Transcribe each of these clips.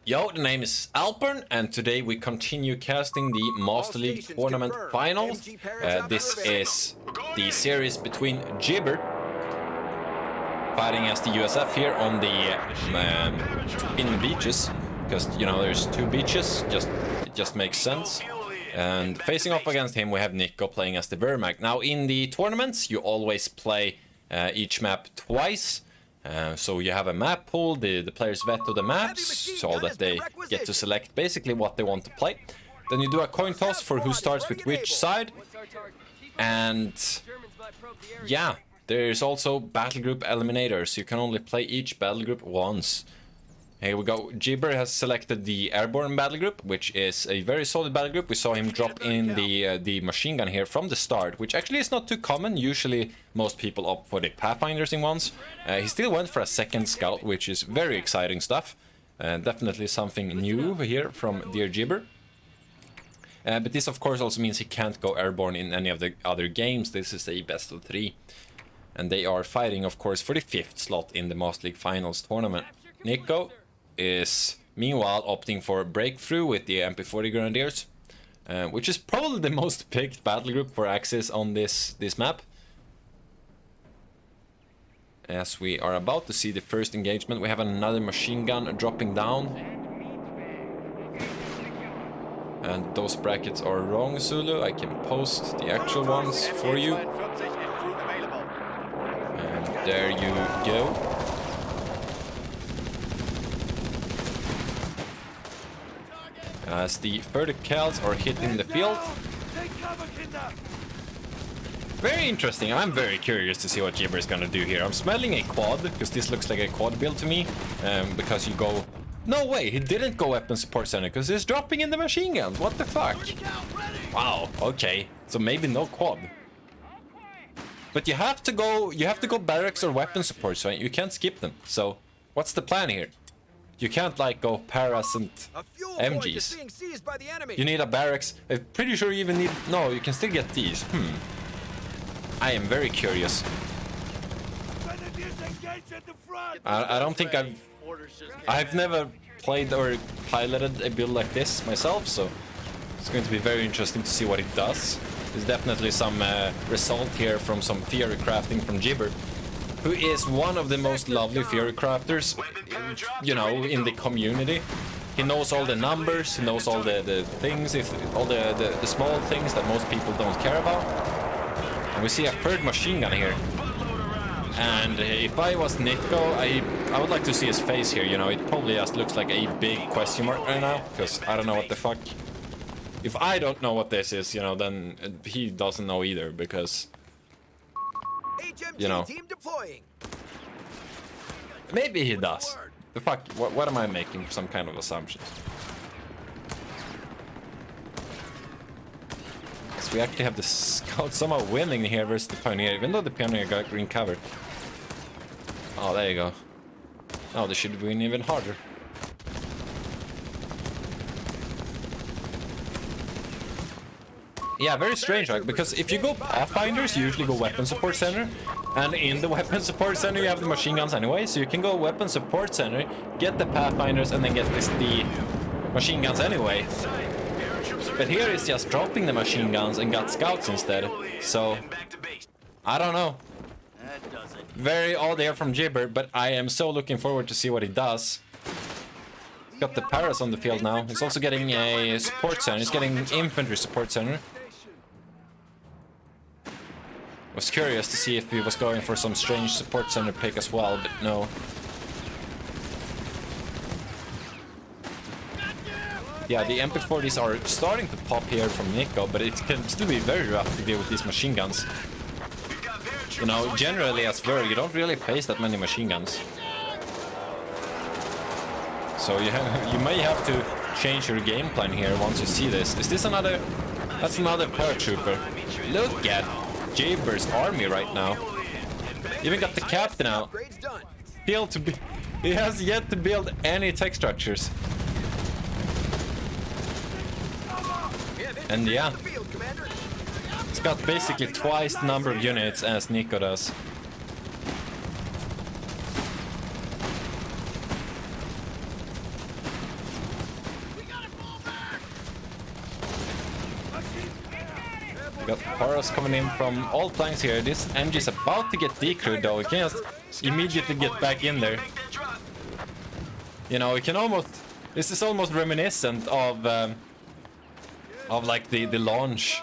Yo, the name is Alpern, and today we continue casting the Master League Tournament Finals. This is the series between Jibber, fighting as the USF here on the in the beaches, because you know there's two beaches, it just makes sense. And facing off against him, we have Nicko playing as the Vermag. Now in the tournaments, you always play each map twice. So you have a map pool, the players veto the maps, so that they get to select basically what they want to play. Then you do a coin toss for who starts with which side. And yeah, there's also battle group eliminators. You can only play each battle group once. Here we go. Jibber has selected the airborne battle group, which is a very solid battle group. We saw him drop in the machine gun here from the start, which actually is not too common. Usually most people opt for the Pathfinders in ones. He still went for a second scout, which is very exciting stuff. Definitely something new here from dear Jibber. But this of course also means he can't go airborne in any of the other games. This is a best of 3. And they are fighting of course for the 5th slot in the Master League Finals tournament. Nicko is meanwhile opting for breakthrough with the MP40 Grenadiers, which is probably the most picked battle group for Axis on this map. As we are about to see the first engagement, we have another machine gun dropping down. And those brackets are wrong, Zulu. I can post the actual ones for you. And there you go. As the verticals are hitting the field. Very interesting. I'm very curious to see what Jibber is gonna do here. I'm smelling a quad, because this looks like a quad build to me. Because you go... No way, he didn't go weapon support center, because he's dropping in the machine guns. What the fuck? Wow, okay. So maybe no quad. But you have to go barracks or weapon support, so you can't skip them. So, what's the plan here? You can't like go paras and MGs. You need a barracks. I'm pretty sure you even need... No, you can still get these. I am very curious. I don't think I've never played or piloted a build like this myself, so it's going to be very interesting to see what it does. There's definitely some result here from some theory crafting from Jibber, who is one of the most lovely theory crafters, you know, in the community. He knows all the numbers, he knows all the things, all the small things that most people don't care about. And we see a third machine gun here. And if I was Nicko, I would like to see his face here, you know. It probably just looks like a big question mark right now, because I don't know what the fuck. If I don't know what this is, you know, then he doesn't know either, because... You know, maybe he does. The fuck? What am I making some kind of assumptions? So we actually have the scout somehow winning here versus the pioneer, even though the pioneer got green cover. Oh, there you go. Oh, they should win even harder. Yeah, very strange, right? Because if you go Pathfinders, you usually go Weapon Support Center. And in the Weapon Support Center, you have the machine guns anyway. So you can go Weapon Support Center, get the Pathfinders, and then get the machine guns anyway. But here it's just dropping the machine guns and got scouts instead. So, I don't know. Very odd here from Jibber, but I am so looking forward to see what he does. He's got the paras on the field now. He's also getting a support center. He's getting infantry support center. Was curious to see if he was going for some strange support center pick as well, but no. Yeah, the MP40s are starting to pop here from Nicko, but it can still be very rough to deal with these machine guns. You know, generally as Ver, you don't really face that many machine guns. So you may have to change your game plan here once you see this. Is this another... That's another paratrooper. Look at Jibber's army right now. Even got the captain out. He has yet to build any tech structures. And yeah, it's got basically twice the number of units as Nicko does. Got Paros coming in from all flanks here. This MG is about to get decrewed though. He can just immediately get back in there. You know, you can almost... This is almost reminiscent of like the launch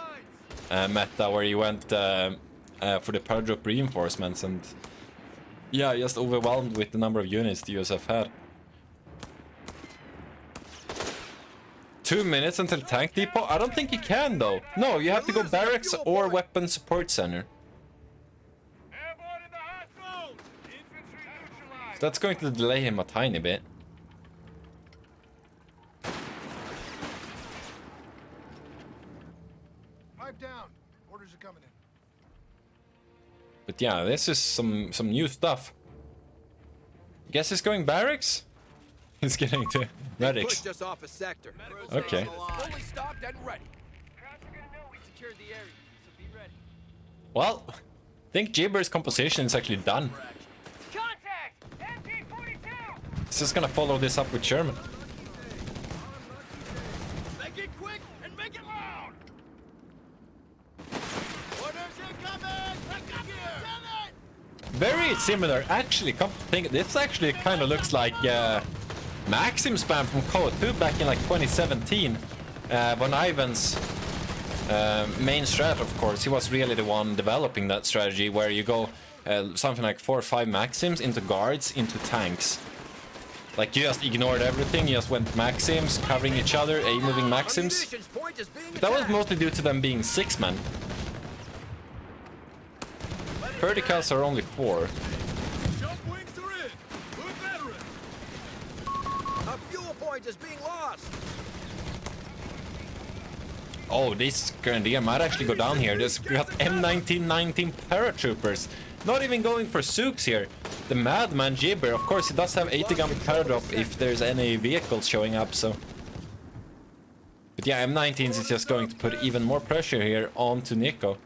meta where you went for the paradrop reinforcements and yeah, just overwhelmed with the number of units the USF had. 2 minutes until tank depot? I don't think you can though. No, you have to go barracks or weapon support center. So that's going to delay him a tiny bit. Pipe down. Orders are coming in. But yeah, this is some new stuff. Guess he's going barracks? He's getting to medics. Pushed us off a sector. Okay. Fully stocked and ready. Well, I think Jibber's composition is actually done. He's just gonna follow this up with Sherman. Make it quick and make it loud. Very similar, actually. Come to think, this actually kind of looks like Maxim spam from KOA 2 back in like 2017. Von Ivan's main strat, of course. He was really the one developing that strategy where you go something like 4 or 5 Maxims into guards, into tanks. Like you just ignored everything, you just went Maxims, covering each other, A-moving Maxims. But that was mostly due to them being 6-man. Verticals are only 4. Jump wings are in. We're veterans. A fuel point is being lost. Oh, this Grenadier might actually go down here. There's got M1919 paratroopers. Not even going for Zooks here. The madman Jibber, of course, he does have 80 gun paradrop if there's any vehicles showing up, so... But yeah, M19s is just going to put even more pressure here onto Nicko.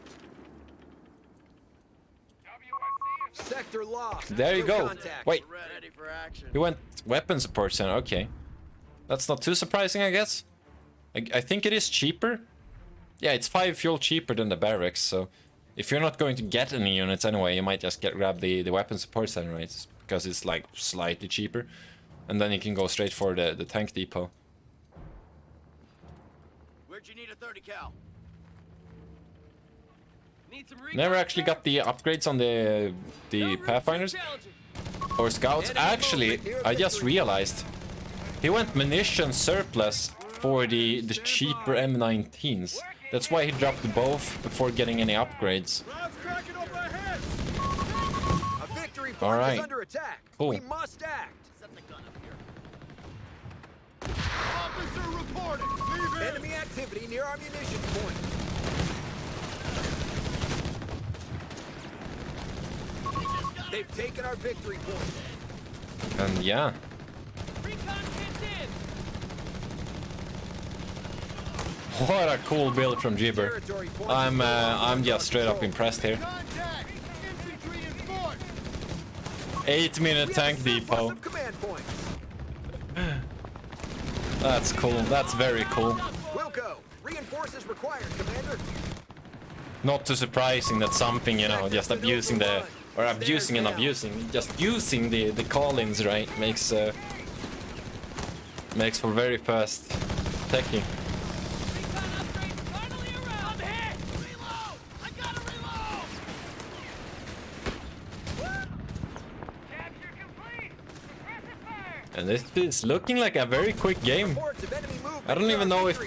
Sector lost. There you go. Wait, Ready for action. he went weapon support center, okay. That's not too surprising, I guess. I think it is cheaper. Yeah, it's 5 fuel cheaper than the barracks, so... If you're not going to get any units anyway, you might just grab the weapon support center, right? Because it's like slightly cheaper. And then you can go straight for the tank depot. Where'd you need a 30 cal? Never actually got the upgrades on the Pathfinders or Scouts. Actually, I just realized he went munition surplus for the cheaper M19s. That's why he dropped both before getting any upgrades. All right. Cool. We must act. Set the gun up here. Officer reporting. Leave it. Enemy activity near our munition point. They've taken our victory point. And yeah. What a cool build from Jibber. I'm just straight up impressed here. Contact. Infantry in force. 8-minute tank depot. That's cool. That's very cool. Wilco, reinforces required, Commander. Not too surprising that something, you know, just abusing the... Or abusing and abusing. Just using the call-ins, right? Makes for very fast teching. And this is looking like a very quick game. I don't even know if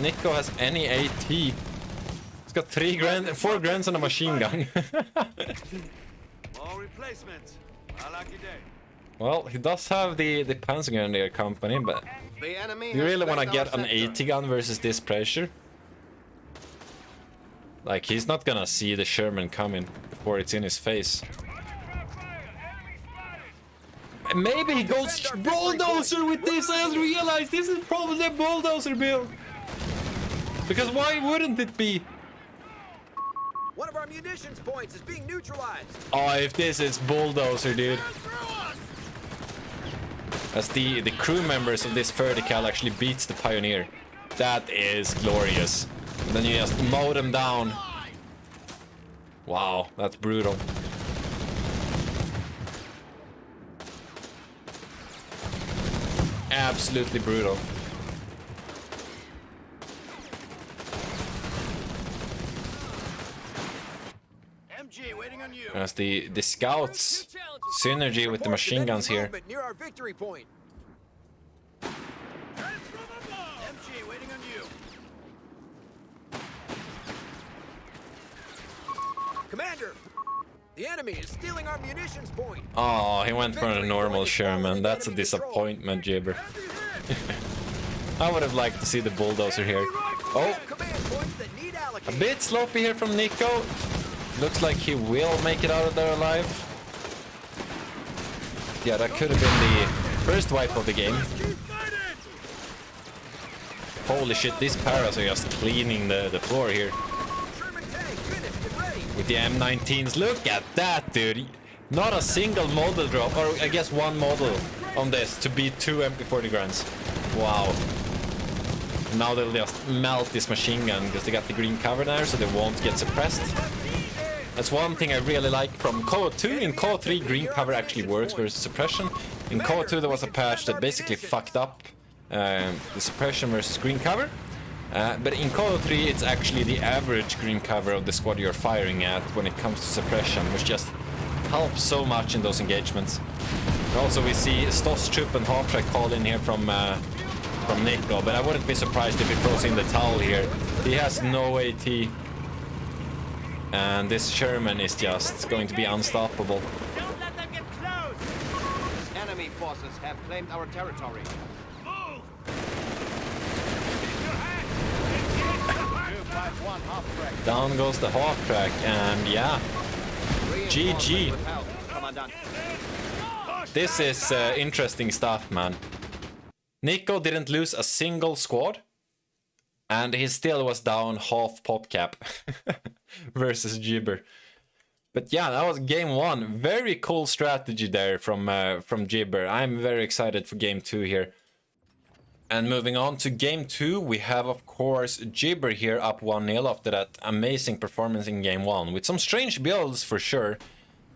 Nicko has any AT. He's got 4 grants and a machine gun. All replacements. Well, he does have the Panzer Grenadier company, but do you really want to get an AT gun versus this pressure? Like, he's not gonna see the Sherman coming before it's in his face. Maybe he goes bulldozer with this. I just realized this is probably a bulldozer build. Because why wouldn't it be? One of our munitions points is being neutralized. Oh, if this is bulldozer, dude. As the crew members of this vertical actually beats the Pioneer. That is glorious. And then you just mow them down. Wow, that's brutal. Absolutely brutal. MG, waiting on you. As the scouts synergy with the machine guns here. Near our victory point. MG, waiting on you. Commander, the enemy is stealing our munitions point. Oh, he went for a normal Sherman. That's a disappointment, Jibber. I would have liked to see the bulldozer here. Oh, Command points that need a allocated. bit sloppy here from Nicko. Looks like he will make it out of there alive. Yeah, that could have been the first wipe of the game. Holy shit, these paras are just cleaning the floor here. Sherman tank finished and ready. With the M19s. Look at that, dude. Not a single model drop, or I guess one model on this to beat 2 MP40 grunts. Wow. Now they'll just melt this machine gun because they got the green cover there, so they won't get suppressed. That's one thing I really like from KO 2. In KO 3, green cover actually works versus suppression. In KO 2, there was a patch that basically fucked up the suppression versus green cover. But in KO 3, it's actually the average green cover of the squad you're firing at when it comes to suppression, which just helps so much in those engagements. And also, we see Stosschup and Half-Track call in here from Nicko, but I wouldn't be surprised if he throws in the towel here. He has no AT. And this Sherman is just going to be unstoppable. Don't let them get close! Enemy forces have claimed our territory. Move! 251 half-track. Down goes the Half-Track, and yeah, GG. With help, Commandant. This is interesting stuff, man. Nicko didn't lose a single squad, and he still was down half pop cap versus Jibber. But yeah, that was game 1. Very cool strategy there from Jibber. I'm very excited for game 2 here. And moving on to game 2, we have of course Jibber here up 1-0 after that amazing performance in game 1 with some strange builds for sure.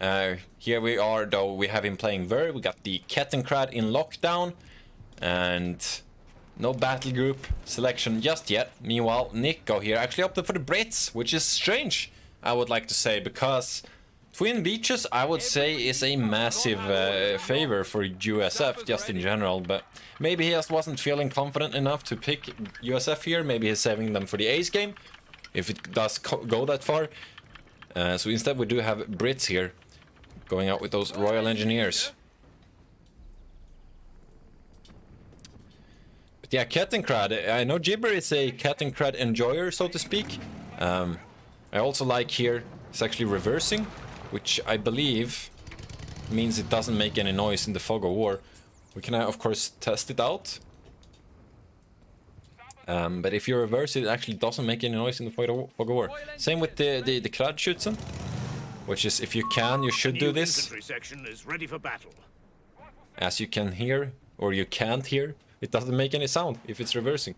Here we are though, we have him playing Ver, we got the Kettenkrad in lockdown, and no battle group selection just yet. Meanwhile, Nicko here actually opted for the Brits, which is strange, I would like to say, because Twin Beaches, I would say, is a massive favor for USF just in general, but maybe he just wasn't feeling confident enough to pick USF here. Maybe he's saving them for the Ace game, if it does go that far. So instead we do have Brits here, going out with those Royal Engineers. But yeah, Kettenkrad, I know Jibber is a Kettenkrad enjoyer, so to speak. I also like here, it's actually reversing, which I believe means it doesn't make any noise in the fog of war. We can of course test it out. But if you reverse it, it actually doesn't make any noise in the fog of war. Same with the Kradschützen, which is, if you can, you should do this. Infantry section is ready for battle. As you can hear, or you can't hear, it doesn't make any sound if it's reversing.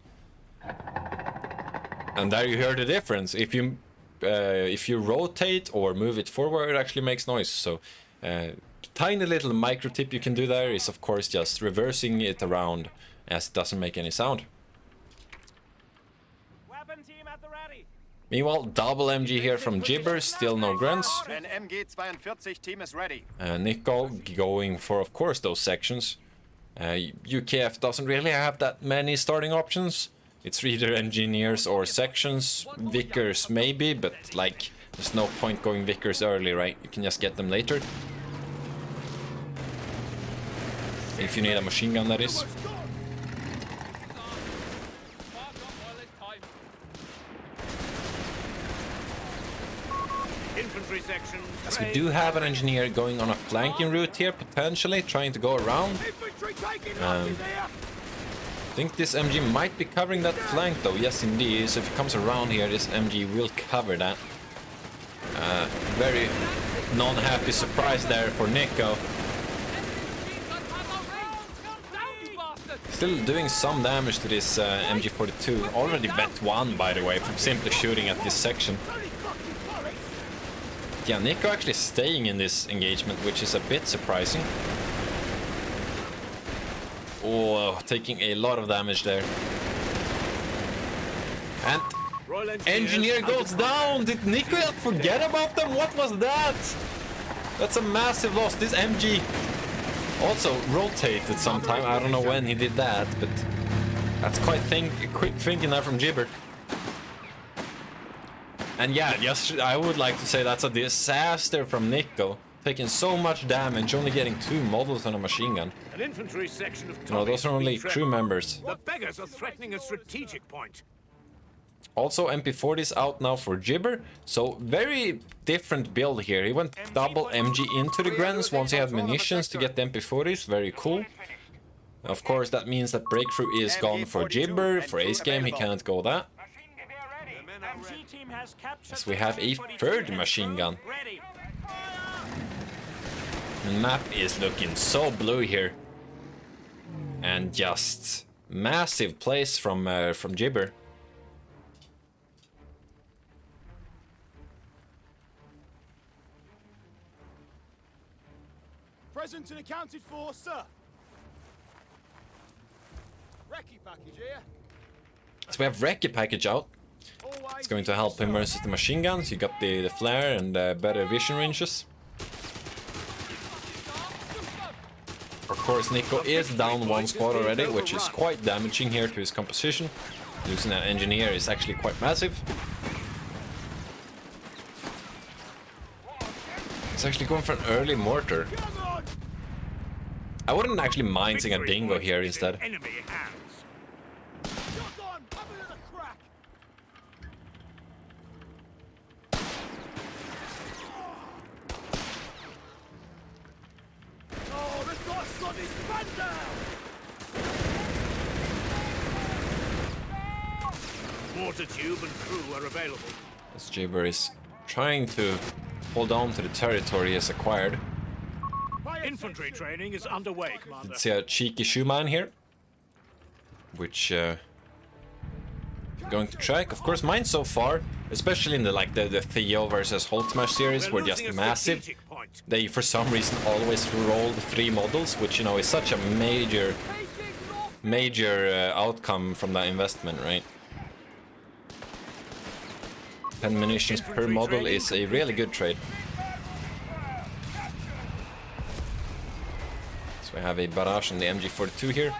And there you hear the difference. If you rotate or move it forward, it actually makes noise. So tiny little micro tip you can do there is of course just reversing it around, as it doesn't make any sound. Weapon team at the ready. Meanwhile, double MG here from Jibber, still no grunts. An MG-42 team is ready. Nicko going for, of course, those sections. UKF doesn't really have that many starting options. It's either engineers or sections. Vickers maybe, but like, there's no point going Vickers early, right? You can just get them later. If you need a machine gun, that is. Infantry section. As we do have an engineer going on a flanking route here, potentially trying to go around. Infantry taking I think this MG might be covering that flank though. Yes, indeed. So if it comes around here, this MG will cover that. Very non-happy surprise there for Nicko. Still doing some damage to this MG42. Already vet 1, by the way, from simply shooting at this section. Yeah, Nicko actually staying in this engagement, which is a bit surprising. Oh, taking a lot of damage there. And Engineer goes down! Did Nicko forget about them? What was that? That's a massive loss. This MG also rotated sometime. I don't know when he did that, but that's quite quick thinking there from Jibber. And yeah, just I would like to say that's a disaster from Nicko. Taking so much damage, only getting 2 models on a machine gun. An infantry section of No, those are only Tommies crew members. The beggars are threatening a strategic point. Also, MP40 is out now for Jibber, so very different build here. He went double MG into the Grens once he had munitions to get the MP40s, very cool. Of course, that means that Breakthrough is gone for Jibber. For Ace Game, he can't go that. Yes, we have a 3rd machine gun. The map is looking so blue here. And just massive plays from Jibber. Present and accounted for, sir. Recce package here. So we have Recce package out. It's going to help him versus the machine guns. You got the flare and better vision ranges. Of course, Nicko is down 1 squad already, which is quite damaging here to his composition. Losing an engineer is actually quite massive. He's actually going for an early mortar. I wouldn't actually mind seeing a dingo here instead. Enemy hands. Oh, the boss got his man down! Mortar tube and crew are available. This Jibber is trying to hold on to the territory he has acquired. Infantry training is underway, Commander. Let's see a cheeky shoeman here, which going to track. Of course, mine so far, especially in the Theo versus Holtmash series, were just massive. They, for some reason, always rolled 3 models, which, you know, is such a major outcome from that investment, right? 10 munitions per model is a really good trade. So we have a barrage on the MG42 here.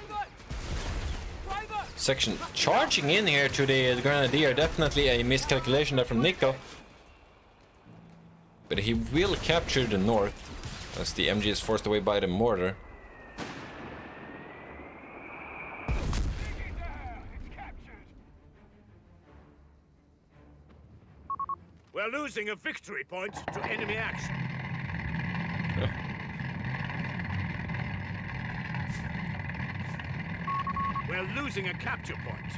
Section charging in here to the Grenadier. Definitely a miscalculation there from Nicko. But he will capture the north as the MG is forced away by the mortar. We're losing a victory point to enemy action. We're losing a capture point.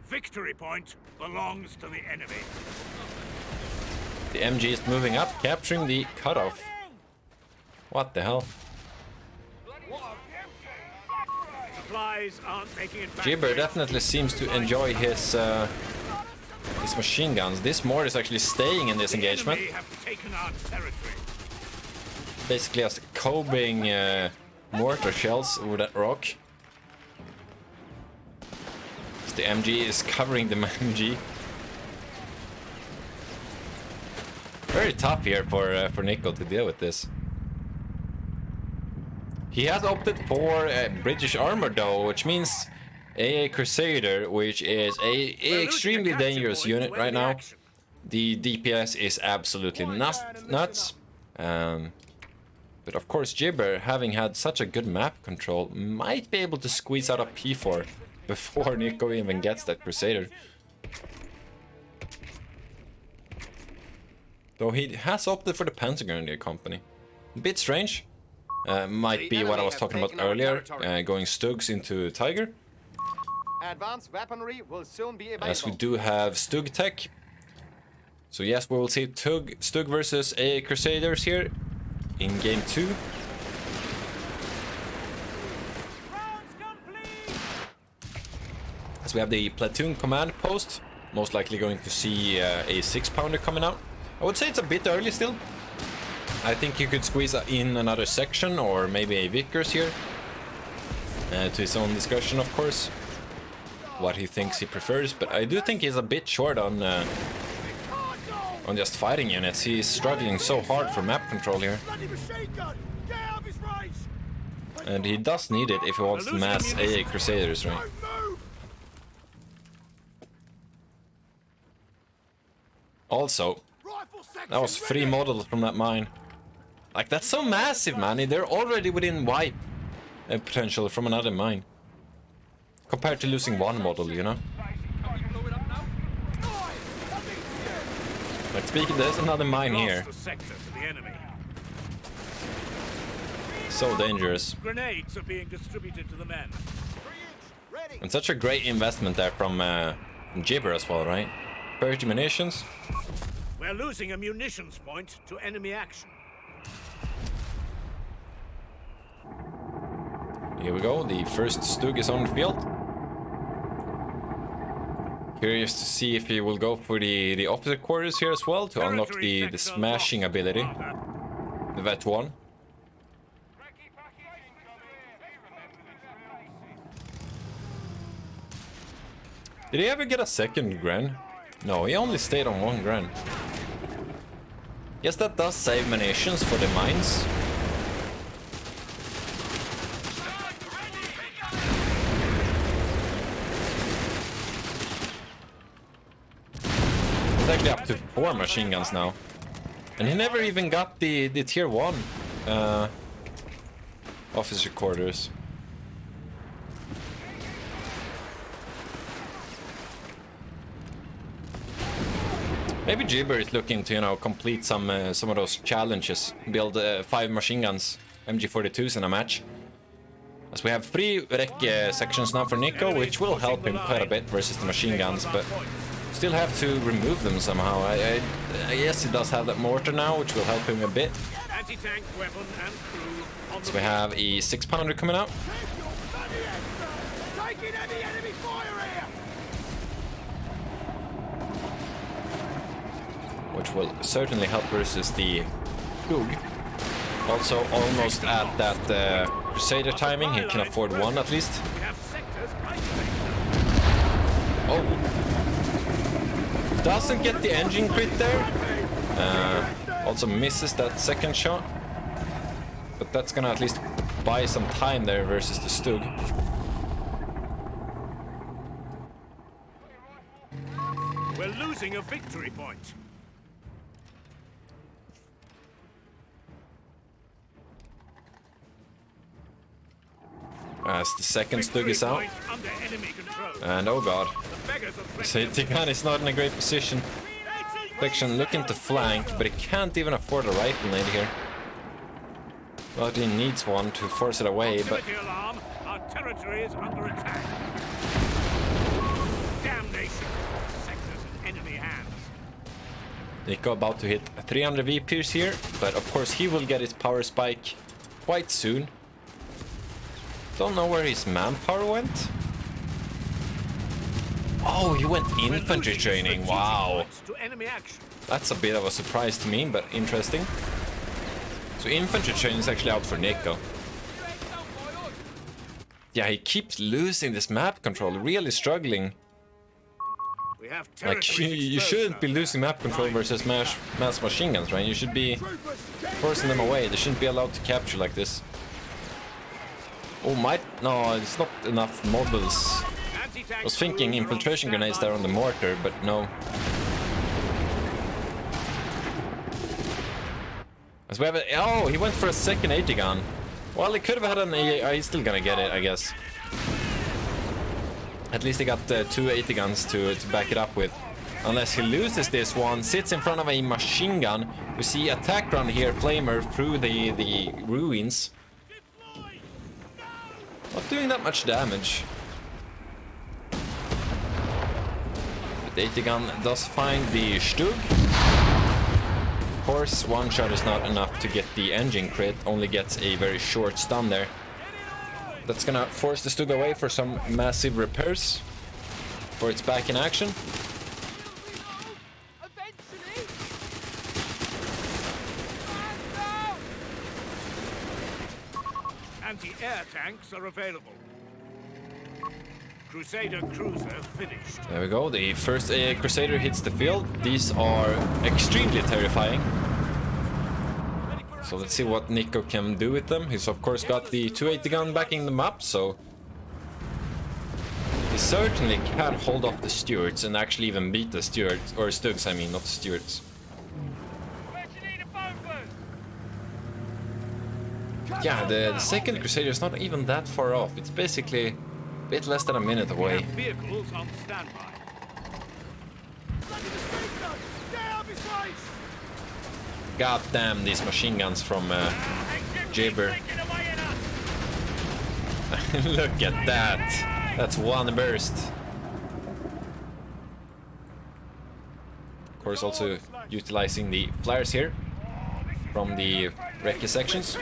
Victory point belongs to the enemy. The MG is moving up, capturing the cutoff. What the hell? Supplies aren't making it back. Jibber definitely seems to enjoy his machine guns. This mortar is actually staying in this engagement. Enemy have taken our territory. Basically just cobbing mortar shells over that rock. So the MG is covering the MG. Very tough here for Nicko to deal with this. He has opted for British armor though, which means AA Crusader, which is a extremely dangerous unit right now. The DPS is absolutely nuts. But of course Jibber, having had such a good map control, might be able to squeeze out a P4 before Nicko even gets that Crusader. Though he has opted for the Pentagon company. A bit strange. Might be what I was talking about earlier, going Stugs into Tiger. Advanced weaponry will soon be available. As we do have Stug tech. So yes, we will see Stug versus AA Crusaders here in game 2. So we have the platoon command post. Most likely going to see a 6-pounder coming out. I would say it's a bit early still. I think you could squeeze in another section or maybe a Vickers here. To his own discussion, of course. What he thinks he prefers. But I do think he's a bit short on just fighting units. He's struggling so hard for map control here. And he does need it if he wants to mass AA Crusaders, right? Also, that was 3 models from that mine. Like, that's so massive, man. They're already within wipe potential from another mine. Compared to losing 1 model, you know? Like, speaking, there's another mine here. So dangerous. Grenades are being distributed to the men. And such a great investment there from Jibber as well, right? 30 munitions. We're losing a munitions point to enemy action. Here we go, the first Stug is on the field. Curious to see if he will go for the officer quarters here as well to unlock the smashing ability. The Vet 1. Did he ever get a second Gren? No, he only stayed on 1 Gren. Yes, that does save munitions for the mines. It's actually up to 4 machine guns now. And he never even got the tier 1 officer quarters. Maybe Jibber is looking to, you know, complete some of those challenges. Build 5 machine guns, MG42s in a match. As we have 3 rec sections now for Nicko, which will help him quite a bit versus the machine guns, but still have to remove them somehow. I guess he does have that mortar now, which will help him a bit. So we have a 6-pounder coming out. Which will certainly help versus the Gug. Also almost at that Crusader timing, he can afford 1 at least. Oh! Doesn't get the engine crit there. Also misses that second shot. But that's gonna at least buy some time there versus the Stug. We're losing a victory point. As the second Stug is out. And oh god. So Tigan is not in a great position. Flexion looking to flank, but he can't even afford a rifle nade here. Well, he needs one to force it away, but... Our territory is under attack. Damnation. Sectors in enemy hands. Nicko about to hit 300 VPs here, but of course he will get his power spike quite soon. Don't know where his manpower went. Oh, he went infantry training. Wow. That's a bit of a surprise to me, but interesting. So infantry training is actually out for Nicko. Yeah, he keeps losing this map control, really struggling. Like, you shouldn't be losing map control versus mass machine guns, right? You should be forcing them away. They shouldn't be allowed to capture like this. Oh, no, it's not enough models. I was thinking infiltration grenades there on the mortar, but no. As we have oh, he went for a second 80 gun. Well, he could have had an he's still gonna get it, I guess. At least he got 2 80 guns to back it up with. Unless he loses this one, sits in front of a machine gun. We see attack run here, Flamer through the ruins. Not doing that much damage. The 80 gun does find the Stug. Of course, one shot is not enough to get the engine crit, only gets a very short stun there. That's gonna force the Stug away for some massive repairs. for it's back in action. Anti-air tanks are available. Crusader cruiser finished. There we go. The first Crusader hits the field. These are extremely terrifying. So let's see what Nicko can do with them. He's of course got the 280 gun backing them up, so he certainly can hold off the Stuarts and actually even beat the Stuarts, or Stugs I mean, not the Stuarts. Yeah, the second Crusader is not even that far off. It's basically a bit less than a minute away. Vehicles on standby. God damn these machine guns from Jibber. Look at that. That's one burst. Of course also utilizing the flares here from the recce sections.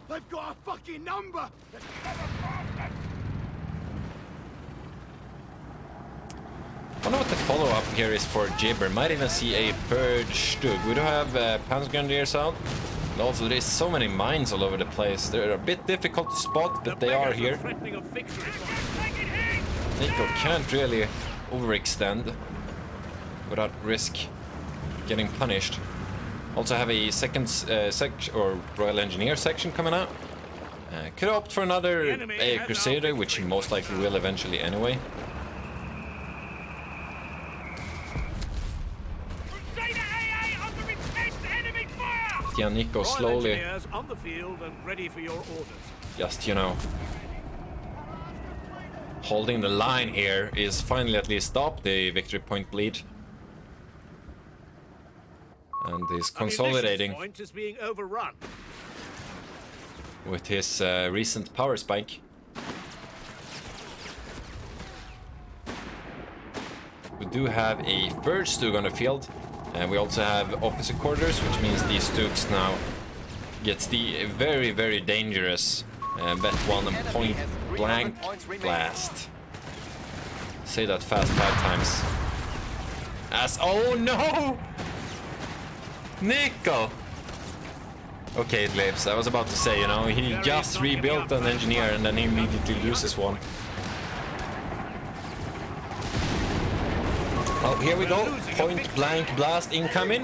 They've got a fucking number! I don't know what the follow-up here is for Jibber. Might even see a Purge Stug. We do have Panzergrenadiers out. And also there is so many mines all over the place. They're a bit difficult to spot, but they are here. Nicko can't really overextend without risk getting punished. Also have a second or Royal Engineer section coming out. Could opt for another Crusader, which he most likely will eventually anyway. Yeah, Nicko slowly on the field and ready for your orders. just, you know, holding the line here is finally at least stopped the victory point bleed. And he's consolidating Point is being overrun. with his recent power spike. We do have a third Stug on the field, and we also have officer quarters, which means these Stugs now gets the very, very dangerous Vet 1 and point blank blast. Say that fast 5 times. As oh no! Nicko! Okay, it lives. I was about to say, you know, he just rebuilt an engineer and then he immediately loses one. Oh, here we go. Point blank blast incoming.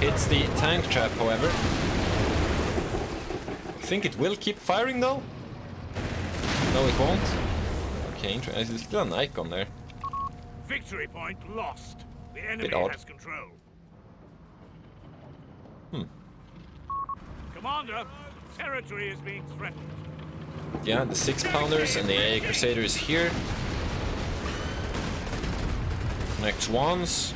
Hits the tank trap, however. Think it will keep firing though? No, it won't. Okay, there's still an icon there. Victory point lost. The enemy Bit odd. has control. Commander, territory is being threatened. Yeah, the 6-pounders and the AA Crusader is here. Next ones.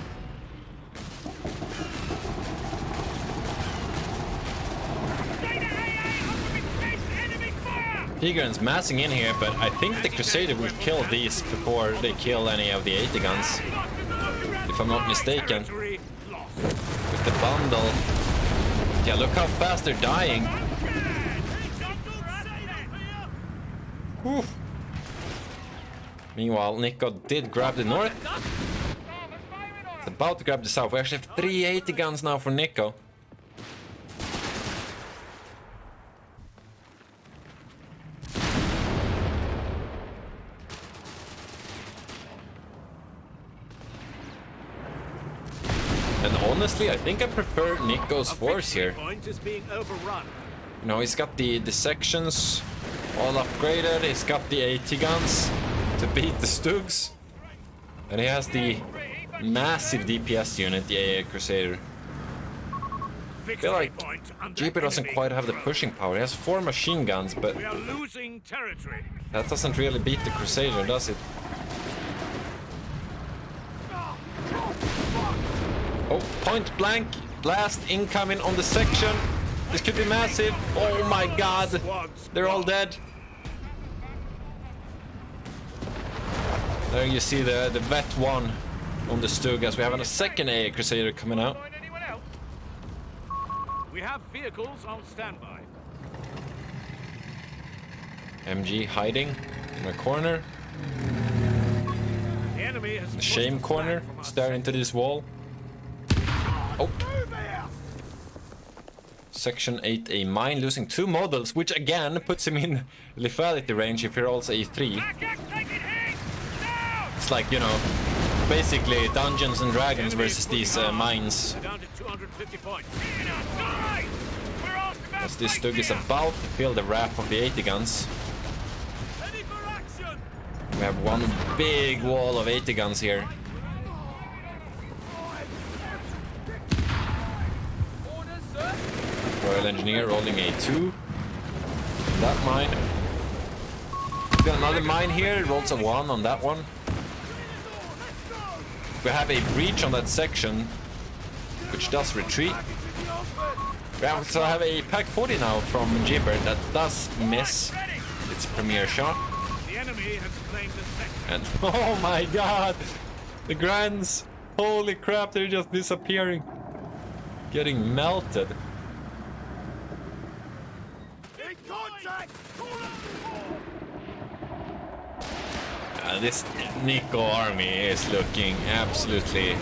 Tigran's massing in here, but I think the Crusader will kill these before they kill any of the 80 guns. If I'm not mistaken. With the bundle. Yeah, look how fast they're dying. Whew. Meanwhile, Nicko did grab the north. It's about to grab the south. We actually have 380 guns now for Nicko. And honestly, I think I prefer Nicko's force here. Point is being overrun. You know, he's got the sections all upgraded. He's got the 80 guns to beat the Stugs. And he has the massive DPS unit, the AA Crusader. I feel like Jibber doesn't quite have the pushing power. He has 4 machine guns, but We are losing territory. that doesn't really beat the Crusader, does it? Oh, point blank blast incoming on the section. This could be massive. Oh my god. They're all dead. There you see the Vet 1 on the Stug as we have a second AA Crusader coming out. We have vehicles on standby. MG hiding. In my corner. The enemy has The shame corner. Stare into this wall. Oh. Section 8A mine, losing 2 models, which again puts him in lethality range if he rolls A3. It's like, you know, basically Dungeons and Dragons versus these mines. down to 250 points. As this Stug is about to fill the wrap of the 80 guns. Ready for action. We have one big wall of 80 guns here. Royal Engineer rolling A2. That mine. Got another mine here, rolls a 1 on that one. We have a breach on that section, which does retreat. We also have a Pack 40 now from Jibber that does miss its premier shot. The enemy has claimed the sector. And oh my god! The Grands! Holy crap, they're just disappearing. Getting melted. In contact! This Nicko army is looking absolutely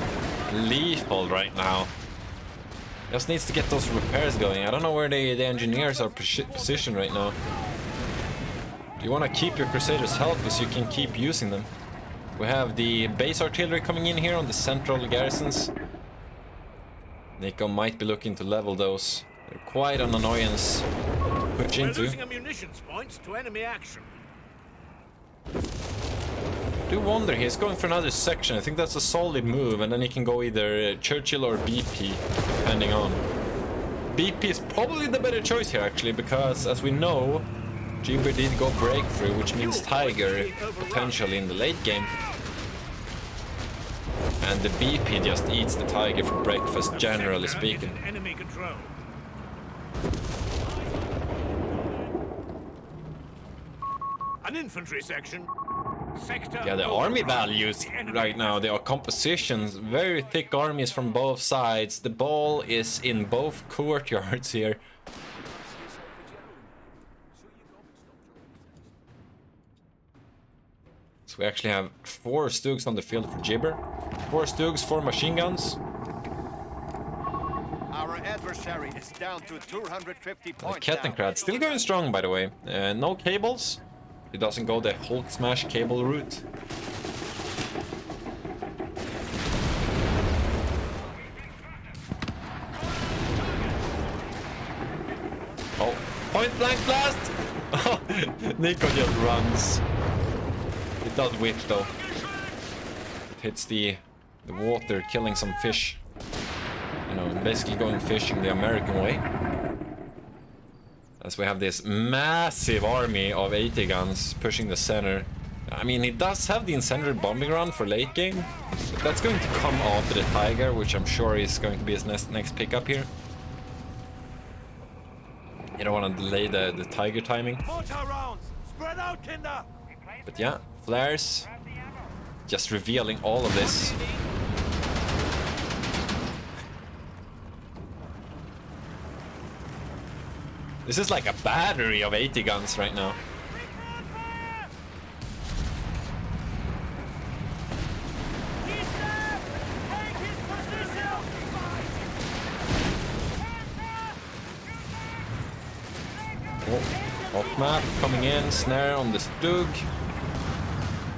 lethal right now. Just needs to get those repairs going. I don't know where the engineers are positioned right now. You want to keep your Crusaders healthy so you can keep using them. We have the base artillery coming in here on the central garrisons. Nicko might be looking to level those. They're quite an annoyance to push We're into. losing ammunitions points to enemy action. I do wonder, he's going for another section. I think that's a solid move, and then he can go either Churchill or BP, depending on. BP is probably the better choice here, actually, because as we know, Jibber did go breakthrough, which means Tiger potentially in the late game. And the BP just eats the Tiger for breakfast, generally speaking. Enemy control. An infantry section. Sector. Yeah, the army values right now, they are compositions, very thick armies from both sides. The ball is in both courtyards here. So we actually have 4 Stugs on the field for Jibber. 4 Stugs, 4 machine guns. Our adversary is down to 250 points. Kettenkrad still going strong, by the way. No cables. He doesn't go the Hulk smash cable route. Oh, point blank blast! Nicko just runs. It does whiff though. It hits the water, killing some fish. You know, basically going fishing the American way. As we have this massive army of 80 guns pushing the center. I mean, he does have the incendiary bombing run for late game, but that's going to come after the Tiger, which I'm sure is going to be his next pickup here. You don't want to delay the Tiger timing. But yeah, flares. Just revealing all of this. This is like a battery of 80 guns right now. Oh, off map coming in, snare on the Stug.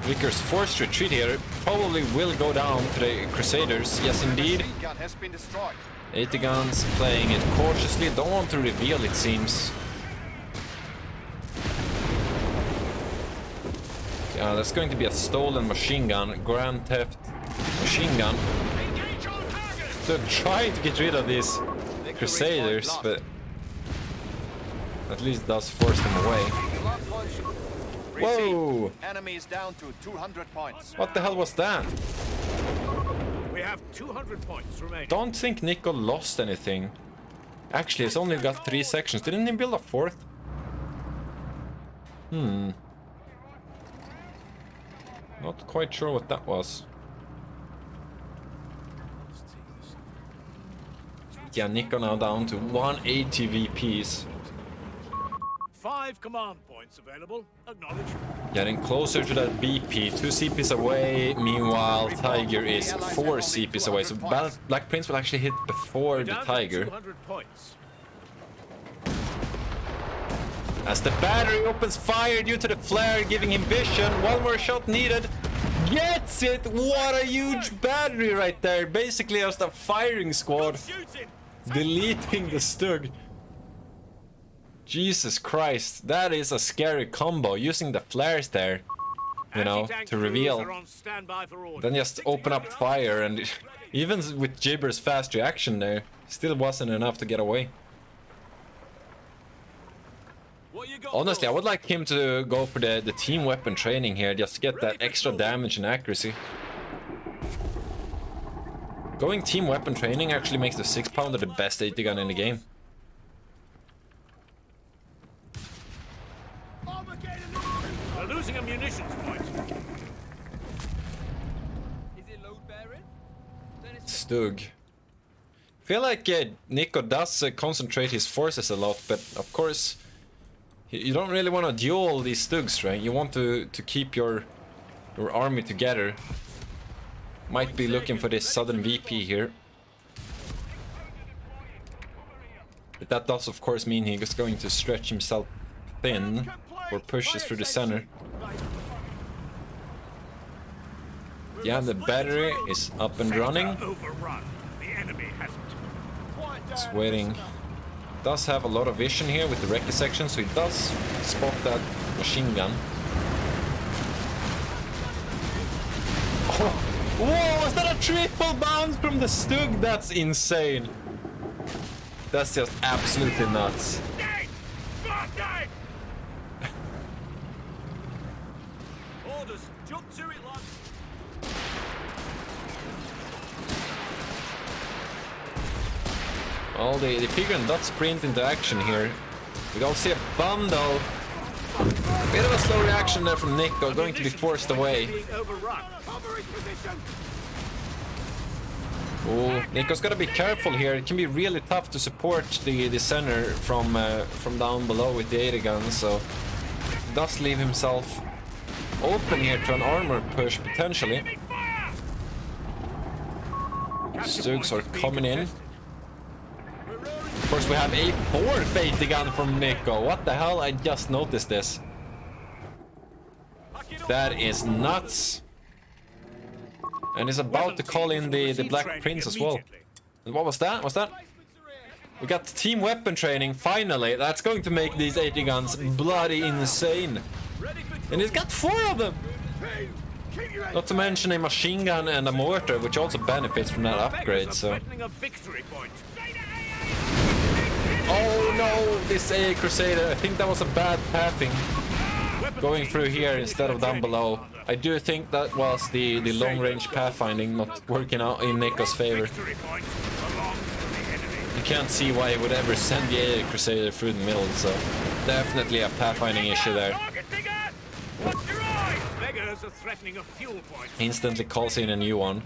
Ricker's forced retreat here probably will go down to the Crusaders. Yes, indeed. 80 guns playing it cautiously, don't want to reveal, it seems. Yeah, that's going to be a stolen machine gun, Grand Theft machine gun. They're trying to get rid of these Crusaders, but at least does force them away. Whoa! Enemies down to 200 points. What the hell was that? We have 200 points remaining. Don't think Nicko lost anything. Actually, he's only got 3 sections. Didn't he build a 4th? Not quite sure what that was. Yeah, Nicko now down to 180 VPs. 5 command points available. Acknowledged. Getting closer to that BP, 2 CPs away. Meanwhile, Tiger is 4 CPs away. So Black Prince will actually hit before the Down to Tiger. 200 points. As the battery opens fire due to the flare, giving him vision. One more shot needed. Gets it! What a huge battery right there. Basically just a firing squad. Shooting. Deleting the Stug. Jesus Christ, that is a scary combo. Using the flares there, you know, Anti-tank to crews reveal. are on standby for orders. Then just open up fire, and even with Jibber's fast reaction there, still wasn't enough to get away. What you got Honestly, I for? would like him to go for the team weapon training here, just to get that extra damage and accuracy. Going team weapon training actually makes the 6-pounder the best 80 gun in the game. We're losing a munitions point. Stug. Feel like Nicko does concentrate his forces a lot, but of course you don't really want to duel these Stugs, right? You want to keep your army together. Might be looking for this southern VP here. But that does of course mean he's going to stretch himself thin or pushes through the center. Yeah, the battery is up and running. Overrun. The enemy hasn't. It's waiting. Does have a lot of vision here with the recce section, so he does spot that machine gun. Oh, whoa, was that a triple bounce from the Stug? That's insane. That's just absolutely nuts. Orders. Jump to it, lads. Well, the Pigren does sprint into action here. We don't see a bundle. Bit of a slow reaction there from Nicko, going to be forced away. Being overrun. Oh, Nicko's gotta be careful here. It can be really tough to support the center from down below with the 80 gun, so does leave himself open here to an armor push potentially. Stugs are coming in. Of course, we have a 4th 80 gun from Nicko. What the hell? I just noticed this. That is nuts. And he's about to call in the Black Prince as well. And what was that? We got team weapon training, finally. That's going to make these 80 guns bloody insane. And he's got 4 of them! Not to mention a machine gun and a mortar, which also benefits from that upgrade, so... Oh no, this AA Crusader, I think that was a bad pathing. Going through here instead of down below. I do think that was the long-range pathfinding not working out in Nicko's favor. You can't see why he would ever send the AA Crusader through the middle, so definitely a pathfinding issue there. Instantly calls in a new one.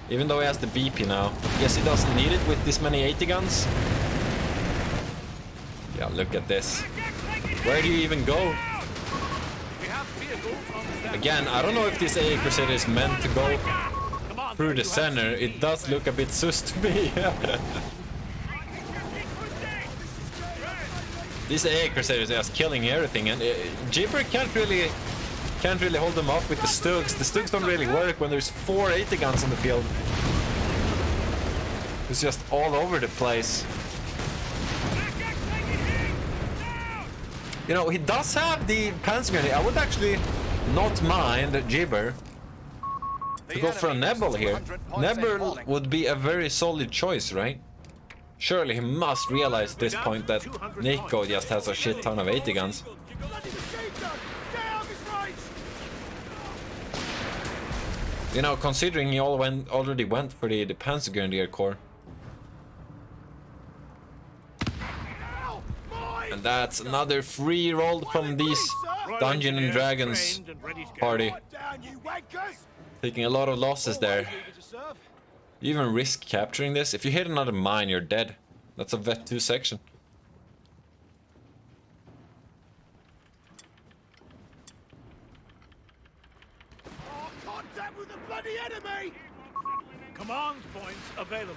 Even though he has the BP now. Yes, he doesn't need it with this many 80 guns. Yeah, look at this. Where do you even go? Again, I don't know if this AA Crusader is meant to go through the center. It does look a bit sus to me. This AA Crusader is just killing everything, and Jibber can't really hold them up with the Stugs. The Stugs don't really work when there's 4 80 guns on the field. It's just all over the place. You know, he does have the Panzer gun. I would actually not mind Jibber to go for a Nebel here. Nebel would be a very solid choice, right? Surely he must realize at this point that Nicko just has a shit ton of 80 guns. You know, considering he already went for the Panzer Grenadier Corps. And that's another free roll from these Dungeon and Dragons party. Taking a lot of losses there. You even risk capturing this? If you hit another mine, you're dead. That's a Vet 2 section. with the bloody enemy! Command points available.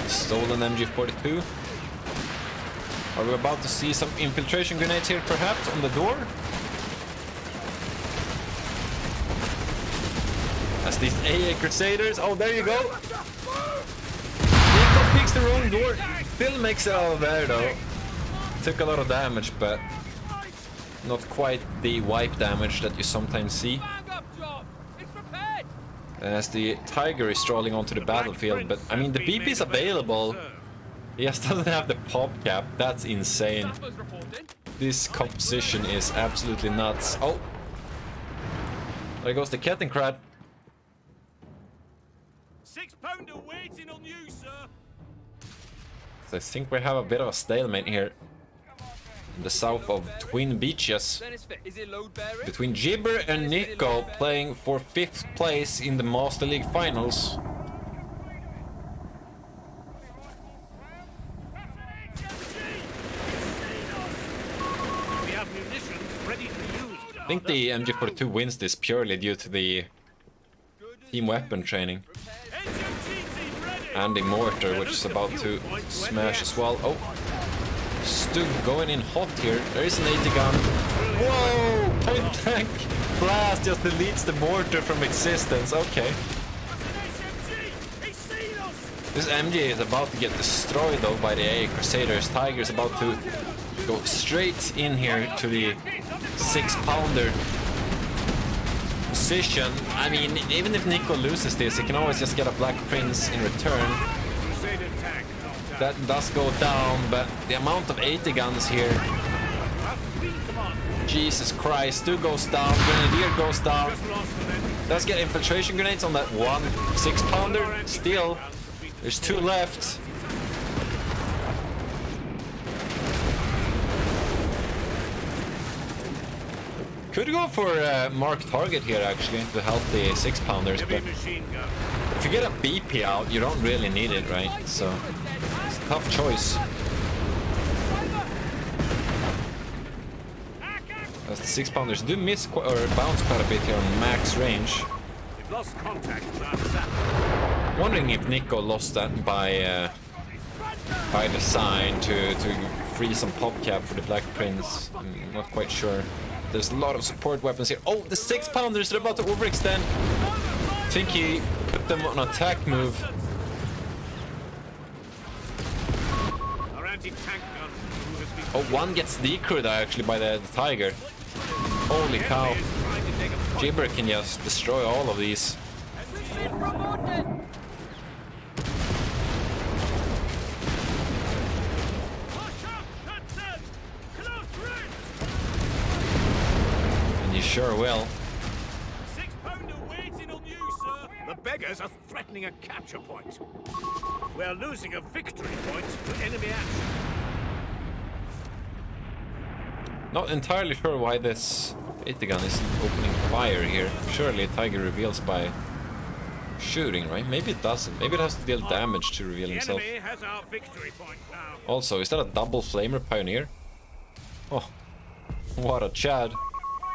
Stolen MG42. Are we about to see some infiltration grenades here, perhaps, on the door? As these AA Crusaders... Oh, there you go! Nicko picks the wrong door. Still makes it out of there, though. Took a lot of damage, but not quite the wipe damage that you sometimes see. As the Tiger is strolling onto the battlefield, but I mean, the BP is available. He just doesn't have the pop cap. That's insane. This composition is absolutely nuts. Oh! There goes the Kettenkrad. 6-pounder waiting on you, sir. So I think we have a bit of a stalemate here. In the south of Twin Beaches. Between Jibber and Nicko playing for 5th place in the Master League Finals. We have munitions ready to use. I think the MG42 wins this purely due to the team weapon training. And the mortar, which is about to smash as well. Oh! Stug going in hot here. There is an 80 gun. Whoa! Point blank blast just deletes the mortar from existence. Okay. This MG is about to get destroyed though by the AA Crusaders. Tiger is about to go straight in here to the 6-pounder position. I mean, even if Nicko loses this, he can always just get a Black Prince in return. That does go down, but the amount of 80 guns here. Jesus Christ, 2 goes down, Grenadier goes down. Does get infiltration grenades on that one 6-pounder. Still, there's 2 left. Could go for a marked target here actually to help the 6-pounders, but if you get a BP out, you don't really need it, right? So it's a tough choice. As the 6-pounders do miss or bounce quite a bit here on max range. Lost contact. Wondering if Nicko lost that by design to free some pop cap for the Black Prince. I'm not quite sure. There's a lot of support weapons here. Oh, the 6-pounders are about to overextend. I think he put them on attack move. Oh, one gets decrewed actually by the Tiger. Holy cow. Jibber can just destroy all of these. And you sure will. 6-pounder waiting on you, sir. The beggars are threatening a capture point. We're losing a victory point to enemy action. Not entirely sure why this 80 gun isn't opening fire here. Surely Tiger reveals by shooting, right? Maybe it doesn't. Maybe it has to deal damage to reveal himself. The enemy has our victory point now. Also, is that a double flamer pioneer? Oh, what a Chad.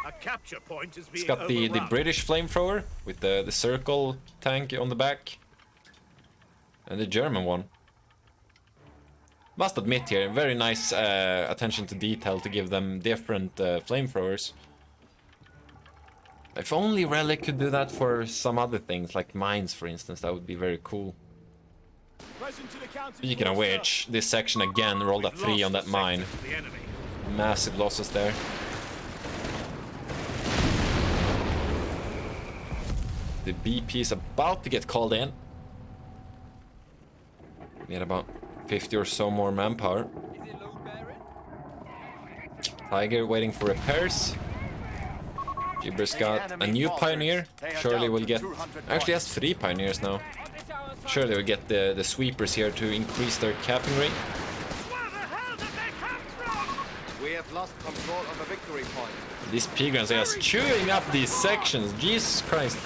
A capture point is being It's got the British flamethrower with the circle tank on the back. And the German one. Must admit here, very nice attention to detail to give them different flamethrowers. If only Relic could do that for some other things, like mines for instance, that would be very cool. Speaking of which, this section again rolled a 3 on that mine. Massive losses there. The BP is about to get called in. We had about 50 or so more manpower. Tiger waiting for repairs. Jibber's got a new pioneer. Surely we'll get... Actually has 3 pioneers now. Surely we'll get the sweepers here to increase their capping rate. We have lost control of the victory point. These Pigrans are just chewing up these sections. Jesus Christ.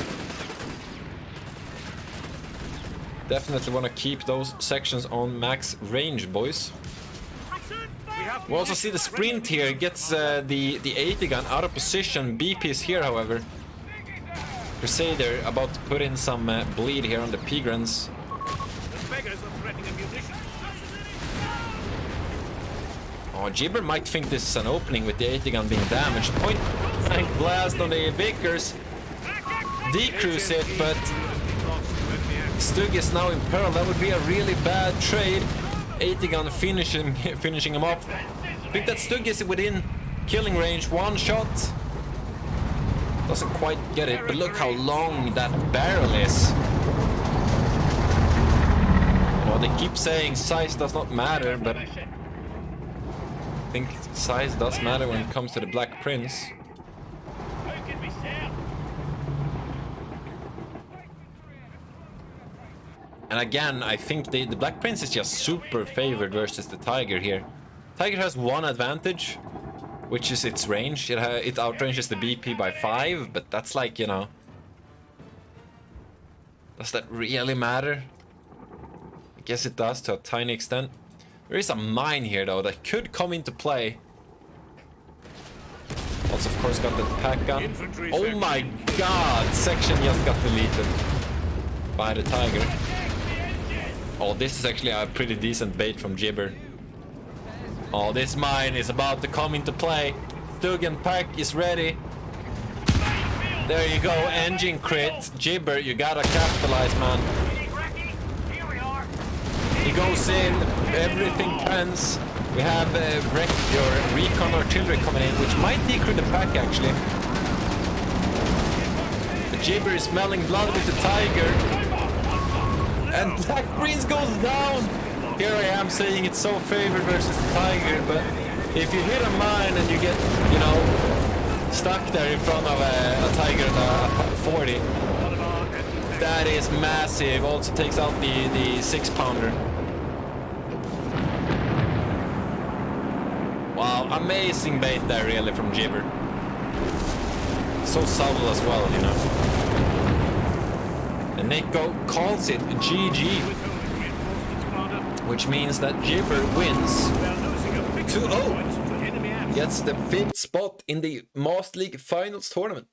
Definitely want to keep those sections on max range, boys. We also see the sprint here, gets the 80 gun out of position. BP is here, however. Crusader about to put in some bleed here on the Pigrans. The beggars are threatening ammunition. Oh, Jibber might think this is an opening with the 80 gun being damaged. Point blank blast on the Vickers. Decrease it, but Stug is now in peril. That would be a really bad trade. 80 gun finishing him off. I think that Stug is within killing range. One shot. Doesn't quite get it, but look how long that barrel is. Well, they keep saying size does not matter, but I think size does matter when it comes to the Black Prince. And again, I think the Black Prince is just super favored versus the Tiger here. Tiger has one advantage, which is its range. It outranges the BP by 5, but that's like, you know... Does that really matter? I guess it does to a tiny extent. There is a mine here, though, that could come into play. Also, of course, got the pack gun. Oh my god! Section just got deleted by the Tiger. Oh, this is actually a pretty decent bait from Jibber. Oh, this mine is about to come into play. Stug and pack is ready. There you go, engine crit. Jibber, you gotta capitalize, man. He goes in, everything pans. We have your recon artillery coming in, which might decrease the pack actually. The Jibber is smelling blood with the Tiger. And Black Prince goes down. Here I am saying it's so favored versus the Tiger, but if you hit a mine and you get, you know, stuck there in front of a Tiger at a 40, that is massive. Also takes out the 6-pounder. Wow, amazing bait there really from Jibber. So subtle as well, you know. And Nicko calls it GG, which means that Jibber wins 2-0. Gets the 5th spot in the Master League Finals tournament.